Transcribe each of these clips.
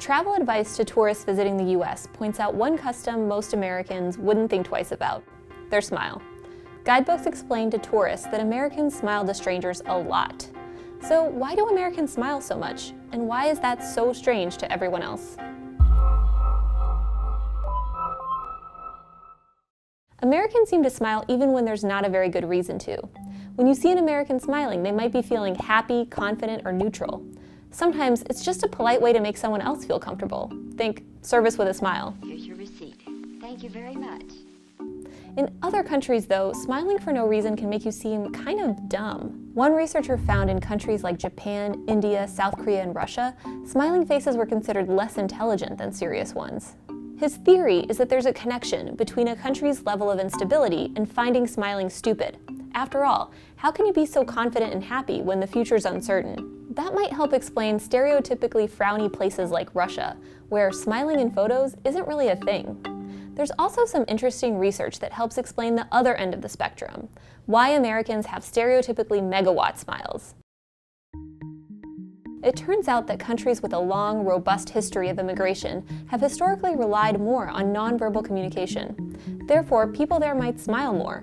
Travel advice to tourists visiting the US points out one custom most Americans wouldn't think twice about: their smile. Guidebooks explain to tourists that Americans smile to strangers a lot. So why do Americans smile so much? And why is that so strange to everyone else? Americans seem to smile even when there's not a very good reason to. When you see an American smiling, they might be feeling happy, confident, or neutral. Sometimes it's just a polite way to make someone else feel comfortable. Think service with a smile. Here's your receipt. Thank you very much. In other countries, though, smiling for no reason can make you seem kind of dumb. One researcher found in countries like Japan, India, South Korea, and Russia, smiling faces were considered less intelligent than serious ones. His theory is that there's a connection between a country's level of instability and finding smiling stupid. After all, how can you be so confident and happy when the future's uncertain? That might help explain stereotypically frowny places like Russia, where smiling in photos isn't really a thing. There's also some interesting research that helps explain the other end of the spectrum: why Americans have stereotypically megawatt smiles. It turns out that countries with a long, robust history of immigration have historically relied more on nonverbal communication. Therefore, people there might smile more.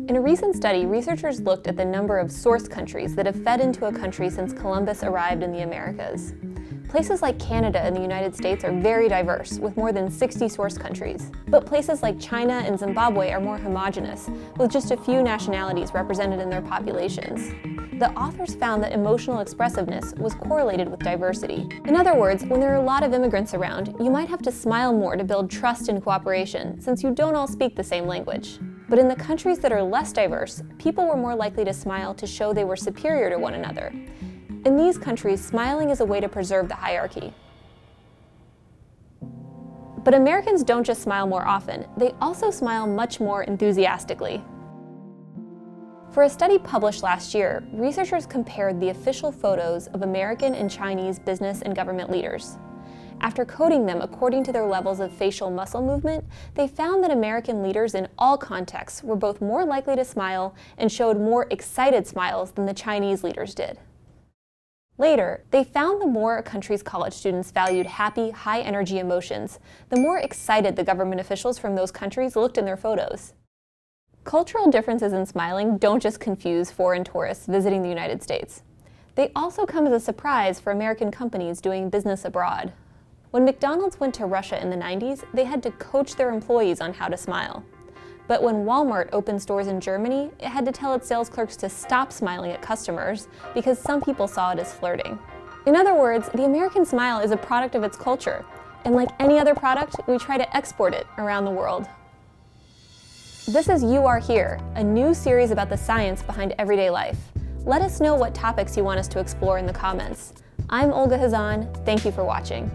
In a recent study, researchers looked at the number of source countries that have fed into a country since Columbus arrived in the Americas. Places like Canada and the United States are very diverse, with more than 60 source countries. But places like China and Zimbabwe are more homogeneous, with just a few nationalities represented in their populations. The authors found that emotional expressiveness was correlated with diversity. In other words, when there are a lot of immigrants around, you might have to smile more to build trust and cooperation, since you don't all speak the same language. But in the countries that are less diverse, people were more likely to smile to show they were superior to one another. In these countries, smiling is a way to preserve the hierarchy. But Americans don't just smile more often, they also smile much more enthusiastically. For a study published last year, researchers compared the official photos of American and Chinese business and government leaders. After coding them according to their levels of facial muscle movement, they found that American leaders in all contexts were both more likely to smile and showed more excited smiles than the Chinese leaders did. Later, they found the more a country's college students valued happy, high-energy emotions, the more excited the government officials from those countries looked in their photos. Cultural differences in smiling don't just confuse foreign tourists visiting the United States. They also come as a surprise for American companies doing business abroad. When McDonald's went to Russia in the 90s, they had to coach their employees on how to smile. But when Walmart opened stores in Germany, it had to tell its sales clerks to stop smiling at customers because some people saw it as flirting. In other words, the American smile is a product of its culture, and like any other product, we try to export it around the world. This is You Are Here, a new series about the science behind everyday life. Let us know what topics you want us to explore in the comments. I'm Olga Hazan. Thank you for watching.